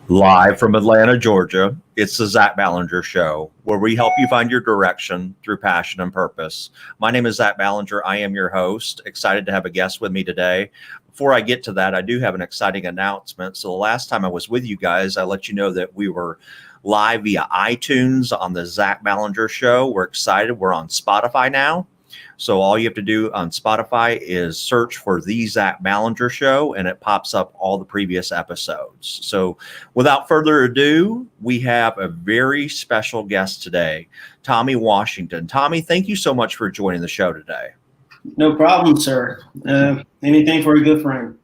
Live from Atlanta, Georgia, it's the Zach Ballinger Show, where we help you find your direction through passion and purpose. My name is Zach Ballinger. I am your host. Excited to have a guest with me today. Before I get to that, I do have an exciting announcement. So the last time I was with you guys, I let you know that we were live via iTunes on the Zach Ballinger Show. We're excited. We're on Spotify now. So all you have to do on Spotify is search for the Zach Ballinger Show, and it pops up all the previous episodes. So without further ado, we have a very special guest today, Tommy Washington. Tommy, thank you so much for joining the show today. No problem, sir. Anything for a good friend.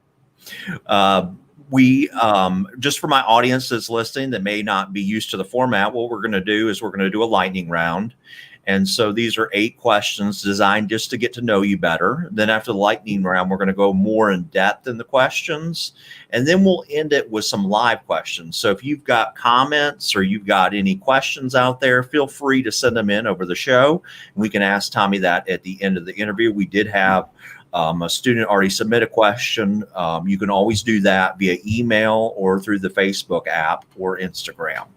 We just for my audience that's listening that may not be used to the format, what we're going to do is we're going to do a lightning round. And so these are 8 questions designed just to get to know you better. Then after the lightning round, we're going to go more in depth in the questions. And then we'll end it with some live questions. So if you've got comments or you've got any questions out there, feel free to send them in over the show. And we can ask Tommy that at the end of the interview. We did have a student already submit a question. You can always do that via email or through the Facebook app or Instagram.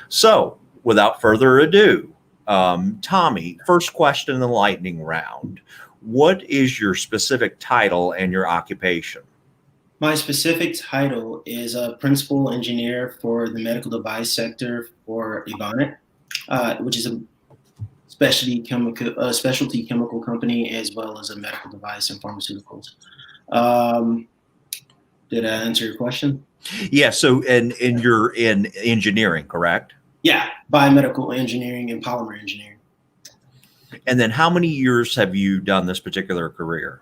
So without further ado, Tommy, first question in the lightning round. What is your specific title and your occupation? My specific title is a principal engineer for the medical device sector for Evonik, which is a specialty chemical company, as well as a medical device and pharmaceuticals. Did I answer your question? Yeah. So, and you're in engineering, correct? Yeah, biomedical engineering and polymer engineering. And then how many years have you done this particular career?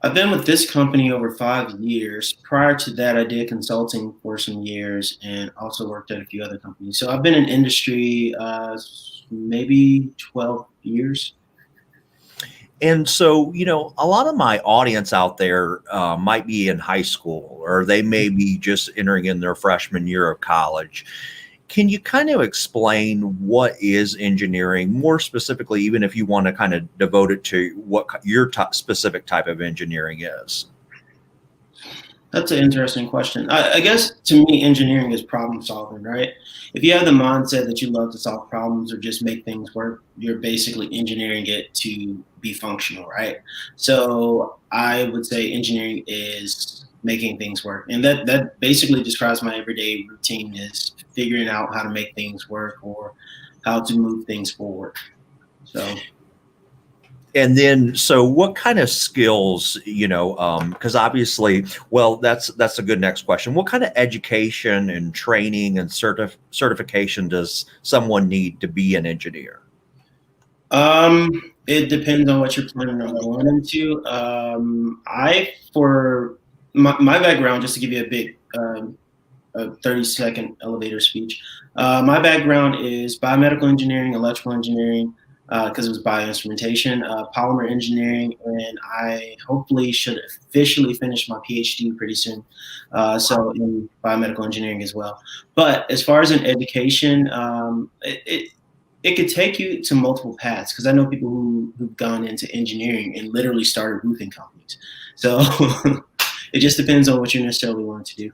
I've been with this company over 5 years. Prior to that, I did consulting for some years and also worked at a few other companies. So I've been in industry maybe 12 years. And so, you know, a lot of my audience out there might be in high school, or they may be just entering in their freshman year of college. Can you kind of explain what is engineering, more specifically, even if you want to kind of devote it to what your specific type of engineering is? That's an interesting question. I guess to me, engineering is problem solving, right? If you have the mindset that you love to solve problems or just make things work, you're basically engineering it to be functional, right? So I would say engineering is making things work. And that basically describes my everyday routine, is figuring out how to make things work or how to move things forward. So. And then, so what kind of skills, you know, because obviously, well, that's a good next question. What kind of education and training and certification does someone need to be an engineer? It depends on what you're planning on going into. For my background, just to give you a big 30-second elevator speech, my background is biomedical engineering, electrical engineering, because it was bioinstrumentation, polymer engineering, and I hopefully should officially finish my PhD pretty soon. So in biomedical engineering as well. But as far as an education, it could take you to multiple paths, because I know people who've gone into engineering and literally started roofing companies. So it just depends on what you necessarily want to do.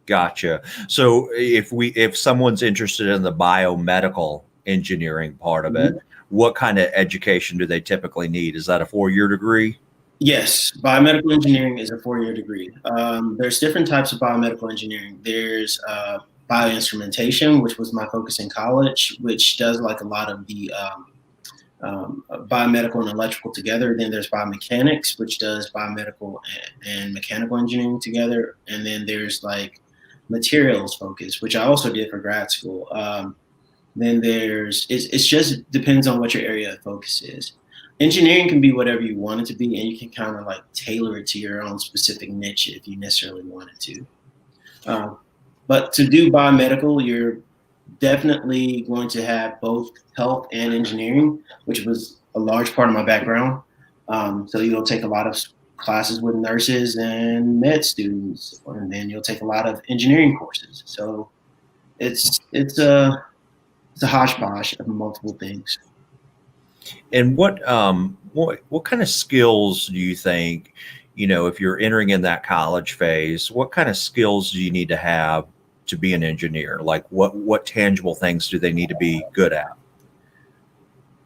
Gotcha. So if someone's interested in the biomedical engineering part of it, what kind of education do they typically need? Is that a 4-year degree? Yes, biomedical engineering is a 4-year degree. There's different types of biomedical engineering. There's bioinstrumentation, which was my focus in college, which does like a lot of the biomedical and electrical together. Then there's biomechanics, which does biomedical and mechanical engineering together. And then there's like materials focus, which I also did for grad school. Then it's just depends on what your area of focus is. Engineering can be whatever you want it to be, and you can kind of like tailor it to your own specific niche if you necessarily want it to. But to do biomedical, you're definitely going to have both health and engineering, which was a large part of my background. So you'll take a lot of classes with nurses and med students, and then you'll take a lot of engineering courses. So it's a hodgepodge of multiple things. And what kind of skills do you think, you know, if you're entering in that college phase, what kind of skills do you need to have to be an engineer? Like what tangible things do they need to be good at?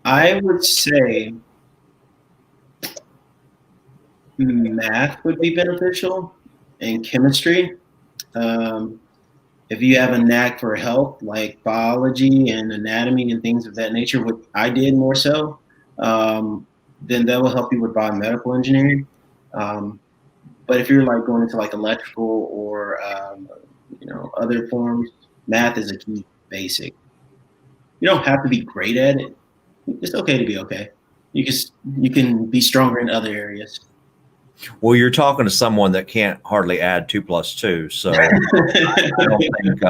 I would say math would be beneficial and chemistry. Um, if you have a knack for health, like biology and anatomy and things of that nature, what I did more so, um, then that will help you with biomedical engineering. Um, but if you're like going into like electrical or other forms, math is a key basic. You don't have to be great at it. It's okay to be okay. You can be stronger in other areas. Well, you're talking to someone that can't hardly add 2 + 2, so I don't think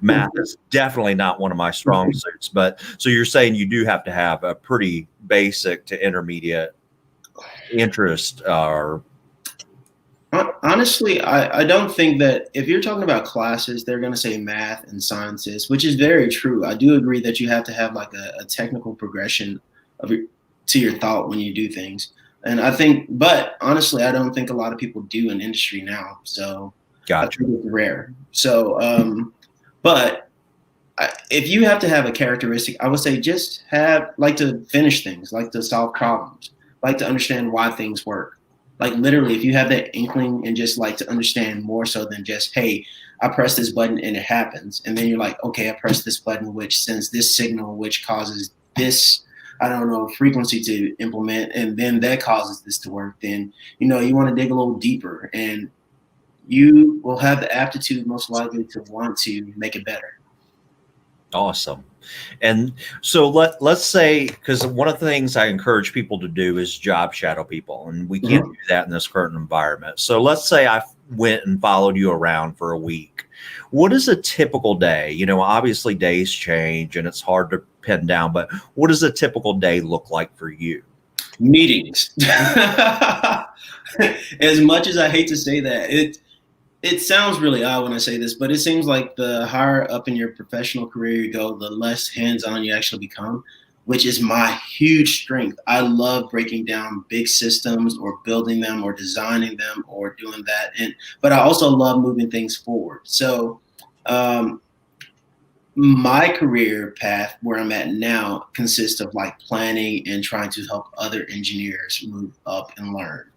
math is definitely not one of my strong suits. But so you're saying you do have to have a pretty basic to intermediate interest, or Honestly, I don't think that if you're talking about classes, they're going to say math and sciences, which is very true. I do agree that you have to have like a technical progression to your thought when you do things. And I think, but honestly, I don't think a lot of people do in industry now. So I gotcha. think it's rare. So, but if you have to have a characteristic, I would say just have like to finish things, like to solve problems, like to understand why things work. Like literally, if you have that inkling and just like to understand more so than just, hey, I press this button and it happens. And then you're like, okay, I press this button, which sends this signal, which causes this, I don't know, frequency to implement. And then that causes this to work. Then, you want to dig a little deeper and you will have the aptitude most likely to want to make it better. Awesome. And so let's say, because one of the things I encourage people to do is job shadow people, and we can't do that in this current environment. So let's say I went and followed you around for a week. What is a typical day? Obviously days change and it's hard to pin down, but what does a typical day look like for you? Meetings. As much as I hate to say that, it sounds really odd when I say this, but it seems like the higher up in your professional career you go, the less hands-on you actually become, which is my huge strength. I love breaking down big systems or building them or designing them or doing that. But I also love moving things forward. So my career path where I'm at now consists of like planning and trying to help other engineers move up and learn,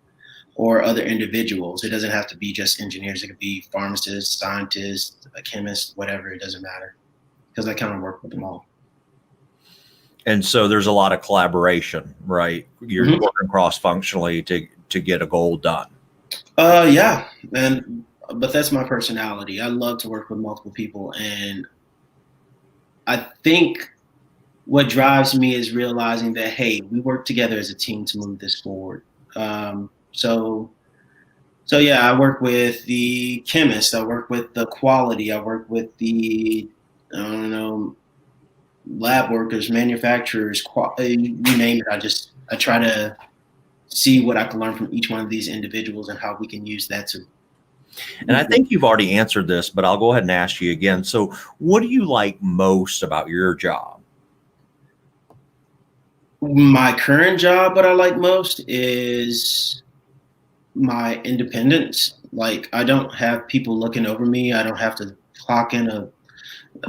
or other individuals. It doesn't have to be just engineers. It could be pharmacists, scientists, a chemist, whatever. It doesn't matter because I kind of work with them all. And so there's a lot of collaboration, right? You're working cross-functionally to get a goal done. Yeah, but that's my personality. I love to work with multiple people, and I think what drives me is realizing that, hey, we work together as a team to move this forward. So yeah, I work with the chemist, I work with the quality, I work with the, I don't know, lab workers, manufacturers, you name it. I try to see what I can learn from each one of these individuals and how we can use that to. And I think you've already answered this, but I'll go ahead and ask you again. So what do you like most about your job? My current job, what I like most is my independence. Like I don't have people looking over me. I don't have to clock in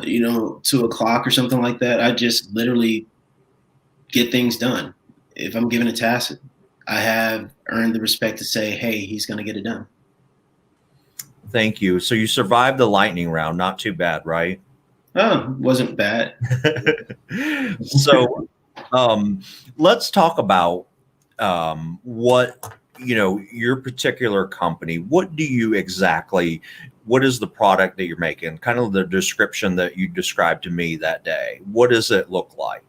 2 o'clock or something like that. I just literally get things done. If I'm given a task, I have earned the respect to say, hey, he's going to get it done. Thank you. So you survived the lightning round. Not too bad, right? Oh, wasn't bad. So let's talk about what, your particular company, what is the product that you're making? Kind of the description that you described to me that day. What does it look like?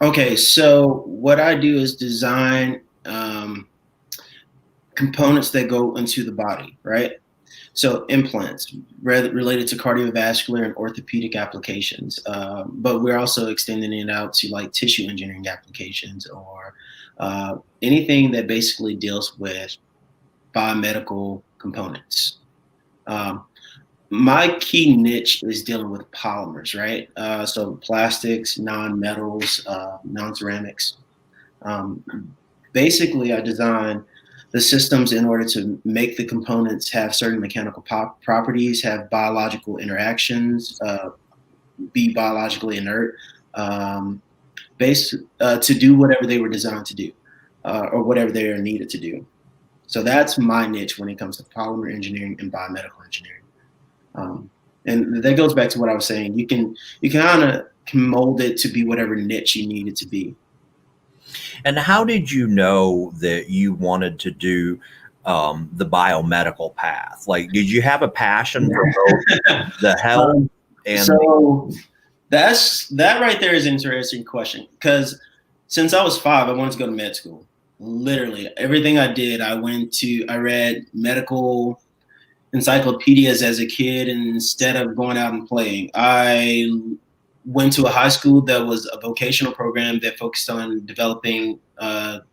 Okay, so what I do is design components that go into the body, right? So implants related to cardiovascular and orthopedic applications, but we're also extending it out to like tissue engineering applications or anything that basically deals with biomedical components. My key niche is dealing with polymers, right? So plastics, non-metals, non-ceramics. Basically, I design the systems, in order to make the components have certain mechanical properties, have biological interactions, be biologically inert, to do whatever they were designed to do, or whatever they are needed to do. So that's my niche when it comes to polymer engineering and biomedical engineering. And that goes back to what I was saying. You can kind of mold it to be whatever niche you need it to be. And how did you know that you wanted to do the biomedical path? Like, did you have a passion for both the health and so that right there is an interesting question, because since I was 5, I wanted to go to med school. Literally everything I did, I read medical encyclopedias as a kid, and instead of going out and playing, I went to a high school that was a vocational program that focused on developing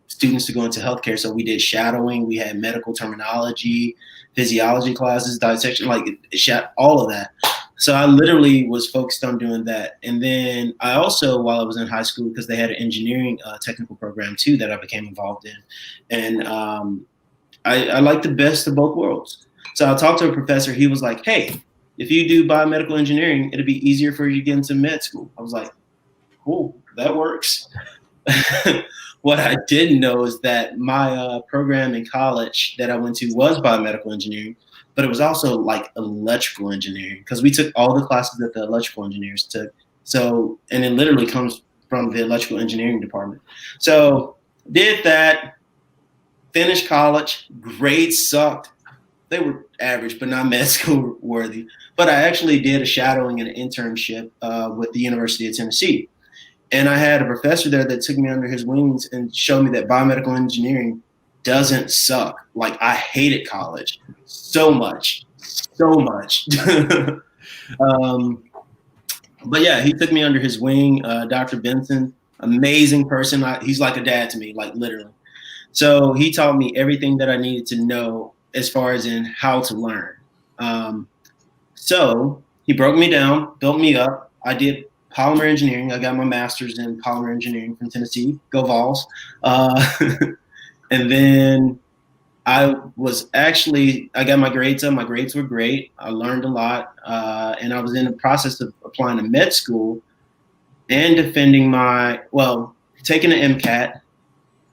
students to go into healthcare. So we did shadowing, we had medical terminology, physiology classes, dissection, like all of that. So I literally was focused on doing that. And then I also, while I was in high school, because they had an engineering technical program too that I became involved in. And I like the best of both worlds. So I talked to a professor. He was like, hey, if you do biomedical engineering, it'll be easier for you to get into med school. I was like, cool, that works. What I didn't know is that my program in college that I went to was biomedical engineering, but it was also like electrical engineering, because we took all the classes that the electrical engineers took. So, and it literally comes from the electrical engineering department. So did that, finished college, grades sucked. They were average, but not med school worthy. But I actually did a shadowing and an internship with the University of Tennessee. And I had a professor there that took me under his wings and showed me that biomedical engineering doesn't suck. Like, I hated college so much. But yeah, he took me under his wing. Dr. Benson, amazing person. He's like a dad to me, like literally. So he taught me everything that I needed to know as far as in how to learn. So he broke me down, built me up. I did polymer engineering. I got my master's in polymer engineering from Tennessee. Go Vols. And then I got my grades up. My grades were great. I learned a lot. And I was in the process of applying to med school and taking an MCAT,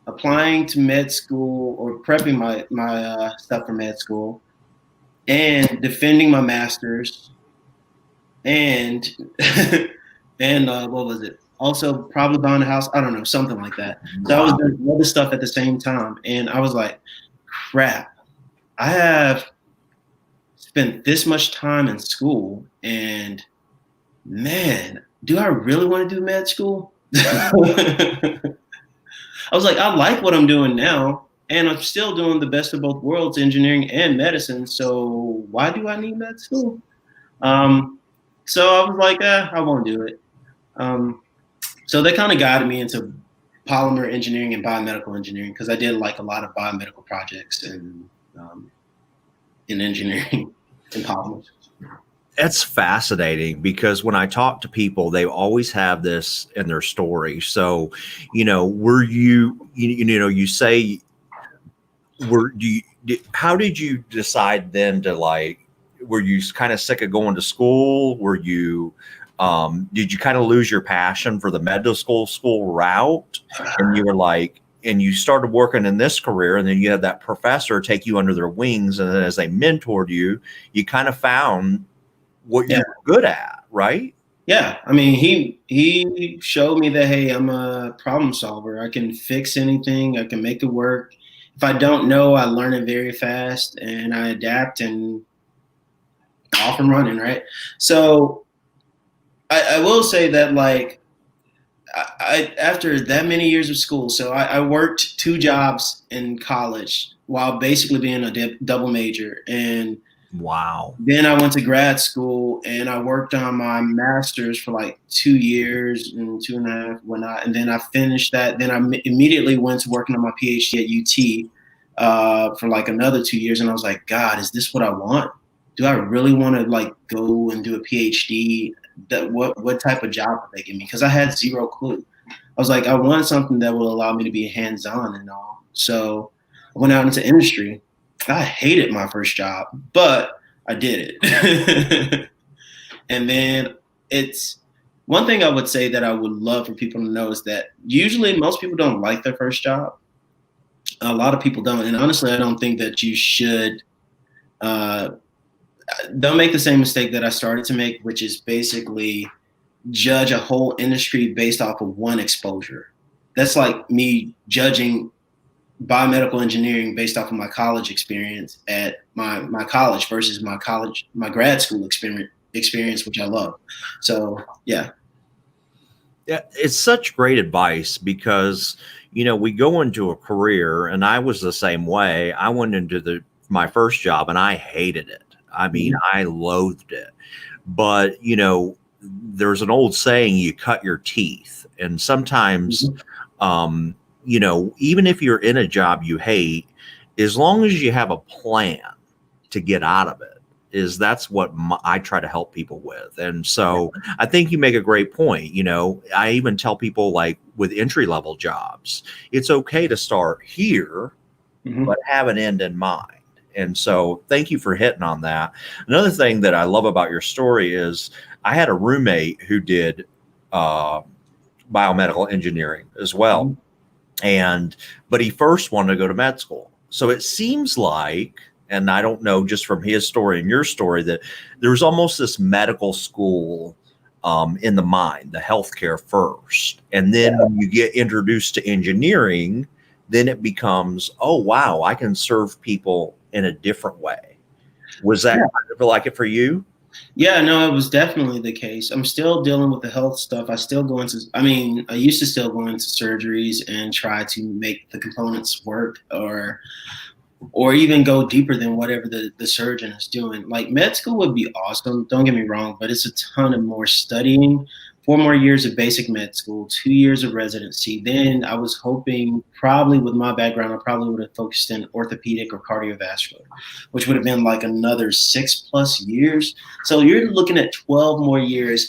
applying to med school, or prepping my stuff for med school, and defending my master's, and and what was it? Also probably buying a house. I don't know, something like that. So I was doing other stuff at the same time, and I was like, crap, I have spent this much time in school, and man, do I really want to do med school? I was like, I like what I'm doing now, and I'm still doing the best of both worlds, engineering and medicine. So why do I need med school? So I was like, I won't do it. So they kind of guided me into polymer engineering and biomedical engineering, because I did like a lot of biomedical projects in engineering and polymers. It's fascinating, because when I talk to people, they always have this in their story. So, how did you decide then to, like, were you kind of sick of going to school? Did you kind of lose your passion for the medical school route? And you were like, and you started working in this career, and then you had that professor take you under their wings. And then as they mentored you, you kind of found what you were good at, right? Yeah. I mean, he showed me that, hey, I'm a problem solver. I can fix anything. I can make it work. If I don't know, I learn it very fast, and I adapt and off and running, right? So I will say that, like, I after that many years of school, so I worked 2 jobs in college while basically being a double major. And wow. Then I went to grad school, and I worked on my master's for like 2 years and 2.5 whatnot. And then I finished that. Then I immediately went to working on my PhD at UT for like another 2 years. And I was like, God, is this what I want? Do I really want to like go and do a PhD? What type of job would they give me? Because I had zero clue. I was like, I want something that will allow me to be hands-on and all. So I went out into industry. I hated my first job, but I did it. And then it's one thing I would say that I would love for people to know is that usually most people don't like their first job. A lot of people don't. And honestly, I don't think that you should uh, don't make the same mistake that I started to make, which is basically judge a whole industry based off of one exposure. That's like me judging biomedical engineering based off of my college experience at my college versus my grad school experience, which I love. So yeah. Yeah, it's such great advice because we go into a career, and I was the same way. I went into my first job and I hated it. I mean, I loathed it. But there's an old saying: you cut your teeth, and sometimes, even if you're in a job you hate, as long as you have a plan to get out of it, that's what I try to help people with. And so I think you make a great point. I even tell people, like, with entry level jobs, it's okay to start here, but have an end in mind. And so thank you for hitting on that. Another thing that I love about your story is I had a roommate who did biomedical engineering as well. But he first wanted to go to med school. So it seems like, and I don't know, just from his story and your story, that there's almost this medical school in the mind, the healthcare first. And then when you get introduced to engineering, then it becomes, oh, wow, I can serve people in a different way. Was that kind of like it for you? Yeah, no, it was definitely the case. I'm still dealing with the health stuff. I used to still go into surgeries and try to make the components work, or even go deeper than whatever the surgeon is doing. Like, med school would be awesome, don't get me wrong, but it's a ton of more studying. 4 more years of basic med school, 2 years of residency. Then I was hoping, probably with my background, I probably would have focused in orthopedic or cardiovascular, which would have been like another 6+ years. So you're looking at 12 more years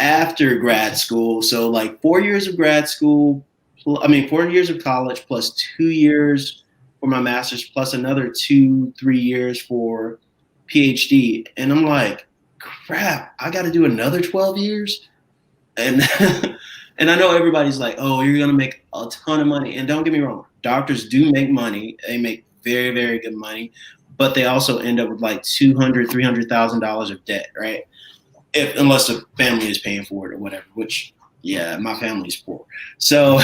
after grad school. So like 4 years of grad school, 4 years of college plus 2 years for my master's, plus another 2-3 years for PhD. And I'm like, crap, I got to do another 12 years. And and I know everybody's like, oh, you're gonna make a ton of money. And don't get me wrong, doctors do make money. They make very, very good money, but they also end up with like $200,000-$300,000 of debt, right? Unless the family is paying for it or whatever. Which, yeah, my family's poor. So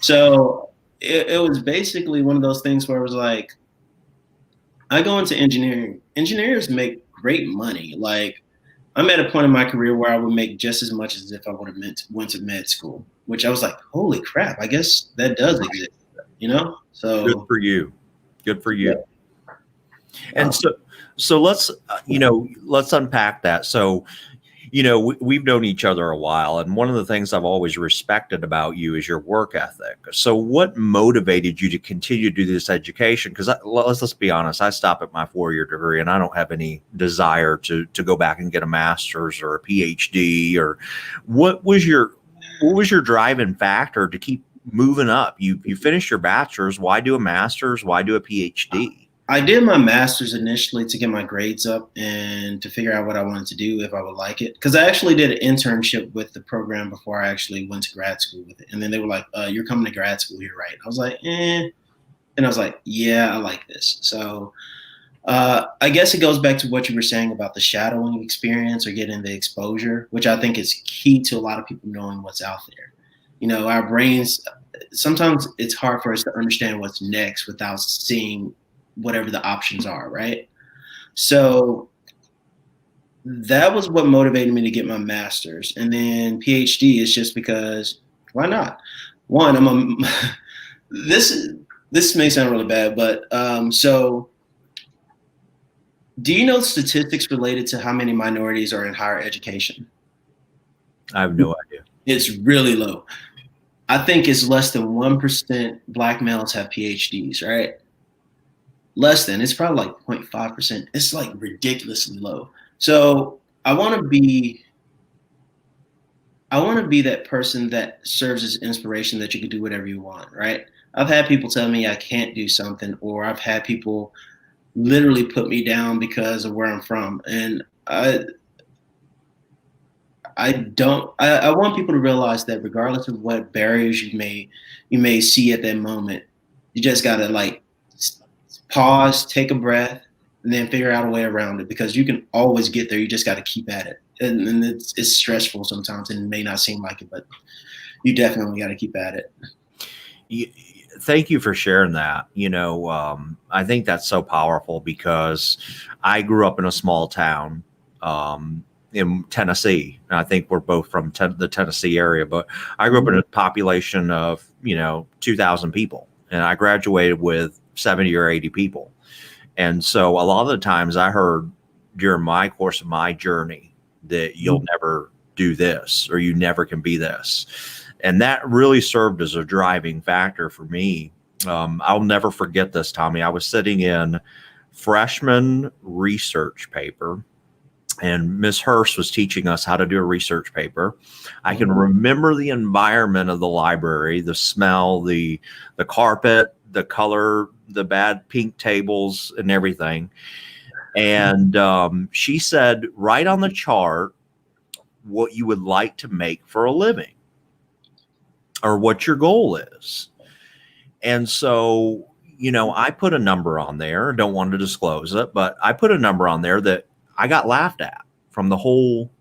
so it was basically one of those things where it was like, I go into engineering. Engineers make great money. Like, I'm at a point in my career where I would make just as much as if I would have went to med school, which I was like, holy crap, I guess that does exist, So Good for you. Good for you. Yeah. And so let's unpack that. So, we've known each other a while, and one of the things I've always respected about you is your work ethic. So what motivated you to continue to do this education? Because let's be honest, I stopped at my 4-year degree, and I don't have any desire to go back and get a master's or a PhD. Or what was your driving factor to keep moving up? You finished your bachelor's. Why do a master's? Why do a PhD? I did my master's initially to get my grades up and to figure out what I wanted to do, if I would like it. Because I actually did an internship with the program before I actually went to grad school with it. And then they were like, you're coming to grad school here, right? I was like, eh. And I was like, yeah, I like this. So I guess it goes back to what you were saying about the shadowing experience or getting the exposure, which I think is key to a lot of people knowing what's out there. Our brains, sometimes it's hard for us to understand what's next without seeing whatever the options are, right? So that was what motivated me to get my master's. And then PhD is just because, why not? One, this may sound really bad, but so do you know statistics related to how many minorities are in higher education? I have no idea. It's really low. I think it's less than 1% Black males have PhDs, right? Less than. It's probably like 0.5%. It's like ridiculously low. So I want to be that person that serves as inspiration that you can do whatever you want, right? I've had people tell me I can't do something, or I've had people literally put me down because of where I'm from. And I don't I want people to realize that regardless of what barriers you may see at that moment, you just gotta like pause, take a breath, and then figure out a way around it, because you can always get there. You just got to keep at it. And it's stressful sometimes and it may not seem like it, but you definitely got to keep at it. You, thank you for sharing that. I think that's so powerful because I grew up in a small town in Tennessee. And I think we're both from the Tennessee area, but I grew up in a population of, 2,000 people, and I graduated with 70 or 80 people. And so a lot of the times I heard during my course of my journey that you'll never do this, or you never can be this. And that really served as a driving factor for me. I'll never forget this, Tommy. I was sitting in freshman research paper, and Miss Hurst was teaching us how to do a research paper. I can remember the environment of the library, the smell, the carpet, the color, the bad pink tables, and everything. And she said, write on the chart what you would like to make for a living, or what your goal is. And so, I put a number on there. Don't want to disclose it, but I put a number on there that I got laughed at from the whole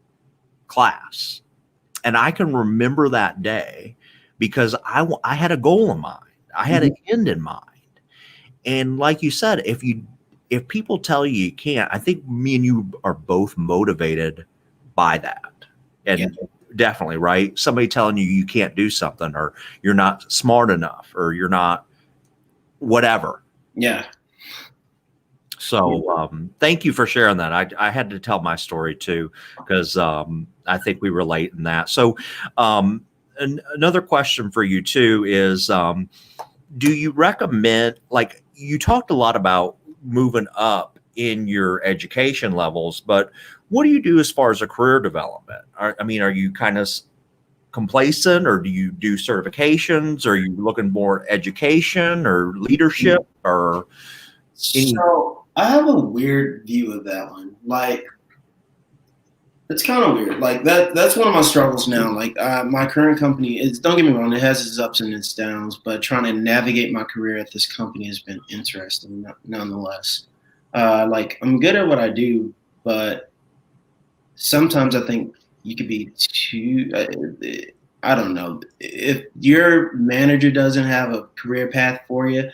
class. And I can remember that day because I had a goal in mind. I had an end in mind. And like you said, if people tell you you can't, I think me and you are both motivated by that. And definitely, right? Somebody telling you can't do something, or you're not smart enough, or you're not whatever. Yeah. So thank you for sharing that. I had to tell my story too, because I think we relate in that. So another question for you too is, do you recommend, like you talked a lot about moving up in your education levels, but what do you do as far as a career development? Are you kind of complacent, or do you do certifications? Or are you looking more education or leadership, or any? So I have a weird view of that one. Like, it's kind of weird. Like that's one of my struggles now. Like my current company is, don't get me wrong, it has its ups and its downs, but trying to navigate my career at this company has been interesting nonetheless. Like, I'm good at what I do, but sometimes I think you could be too, I don't know. If your manager doesn't have a career path for you,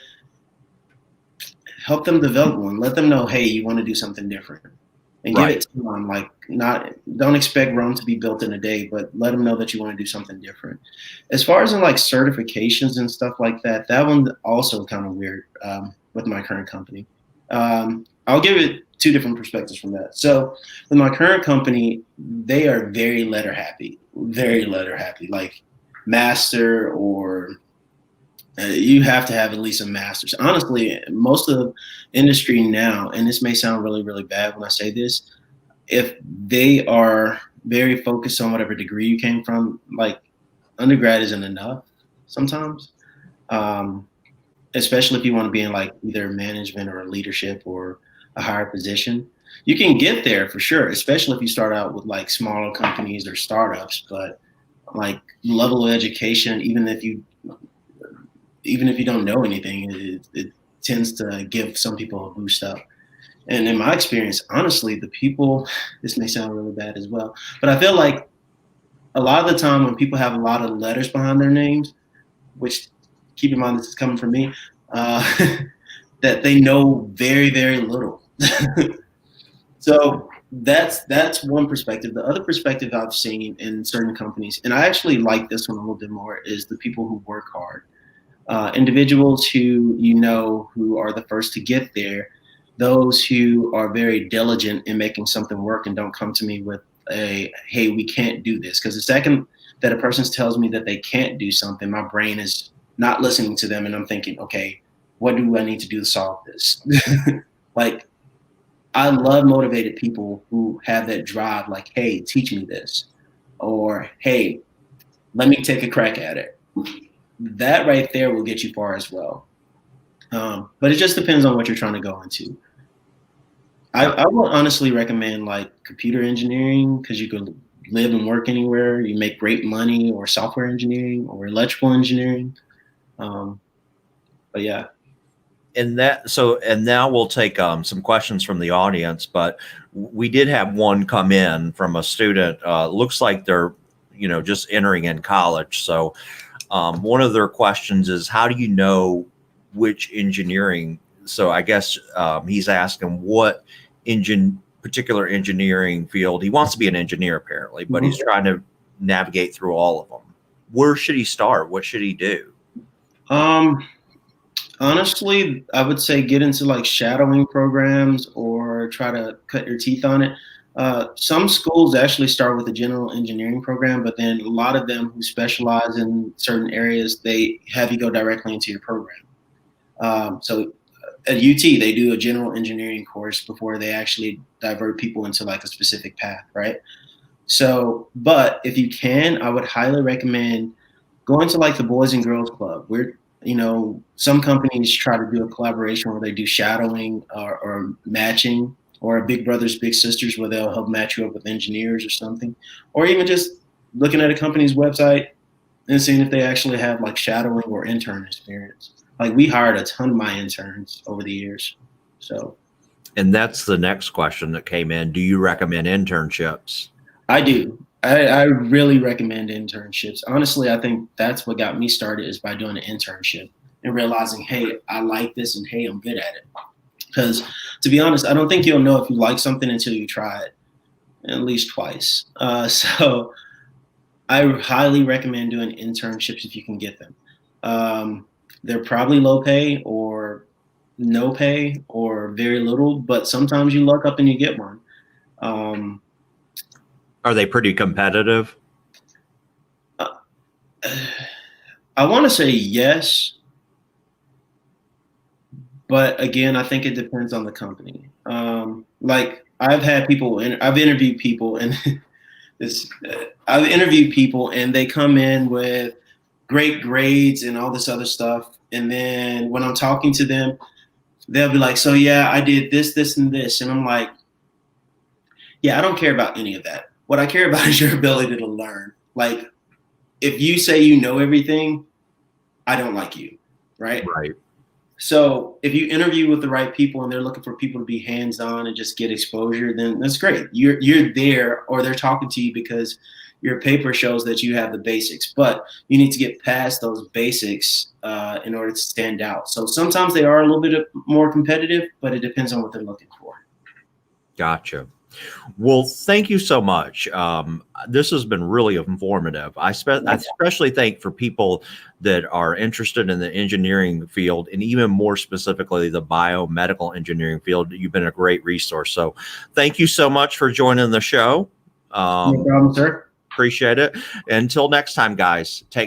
help them develop one. Let them know, hey, you want to do something different, and give it time. Like, don't expect Rome to be built in a day, but let them know that you want to do something different. As far as in like certifications and stuff like that, that one's also kind of weird with my current company. I'll give it two different perspectives from that. So with my current company, they are very letter happy, like master, or you have to have at least a master's. Honestly, most of the industry now, and this may sound really, really bad when I say this, if they are very focused on whatever degree you came from, like undergrad isn't enough sometimes, especially if you want to be in like either management or leadership or a higher position. You can get there for sure, especially if you start out with like smaller companies or startups, but like level of education, even if you don't know anything, it tends to give some people a boost up. And in my experience, honestly, the people, this may sound really bad as well, but I feel like a lot of the time when people have a lot of letters behind their names, which, keep in mind this is coming from me, that they know very, very little. So that's one perspective. The other perspective I've seen in certain companies, and I actually like this one a little bit more, is the people who work hard. Individuals who who are the first to get there, those who are very diligent in making something work and don't come to me with a, hey, we can't do this. Because the second that a person tells me that they can't do something, my brain is not listening to them, and I'm thinking, okay, what do I need to do to solve this? Like, I love motivated people who have that drive, like, hey, teach me this, or hey, let me take a crack at it. that right there will get you far as well. But it just depends on what you're trying to go into. I would honestly recommend like computer engineering because you can live and work anywhere. You make great money, or software engineering or electrical engineering. Um, but yeah. And now we'll take some questions from the audience, but we did have one come in from a student. Looks like they're, just entering in college. So one of their questions is, how do you know which engineering? So I guess he's asking what particular engineering field he wants to be an engineer, apparently, but he's trying to navigate through all of them. Where should he start? What should he do? Honestly, I would say get into like shadowing programs or try to cut your teeth on it. Some schools actually start with a general engineering program, but then a lot of them who specialize in certain areas, they have you go directly into your program. So at UT, they do a general engineering course before they actually divert people into like a specific path, right? So, but if you can, I would highly recommend going to like the Boys and Girls Club, where some companies try to do a collaboration where they do shadowing or matching, or a Big Brothers Big Sisters where they'll help match you up with engineers or something, or even just looking at a company's website and seeing if they actually have like shadowing or intern experience. Like we hired a ton of my interns over the years. So, and that's the next question that came in. Do you recommend internships? I do. I really recommend internships. Honestly, I think that's what got me started, is by doing an internship and realizing, hey, I like this, and hey, I'm good at it. Because to be honest, I don't think you'll know if you like something until you try it at least twice. So I highly recommend doing internships if you can get them. They're probably low pay or no pay or very little, but sometimes you luck up and you get one. Are they pretty competitive? I want to say yes, but again, I think it depends on the company. Like I've interviewed people, and I've interviewed people, and they come in with great grades and all this other stuff, and then when I'm talking to them, they'll be like, "So yeah, I did this, this, and this," and I'm like, "Yeah, I don't care about any of that. What I care about is your ability to learn. Like, if you say you know everything, I don't like you, right?" Right. So if you interview with the right people and they're looking for people to be hands-on and just get exposure, then that's great. You're there, or they're talking to you because your paper shows that you have the basics, but you need to get past those basics in order to stand out. So sometimes they are a little bit more competitive, but it depends on what they're looking for. Gotcha. Well, thank you so much. This has been really informative. I especially think for people that are interested in the engineering field, and even more specifically, the biomedical engineering field, you've been a great resource. So thank you so much for joining the show. No problem, sir. Appreciate it. Until next time, guys, take care.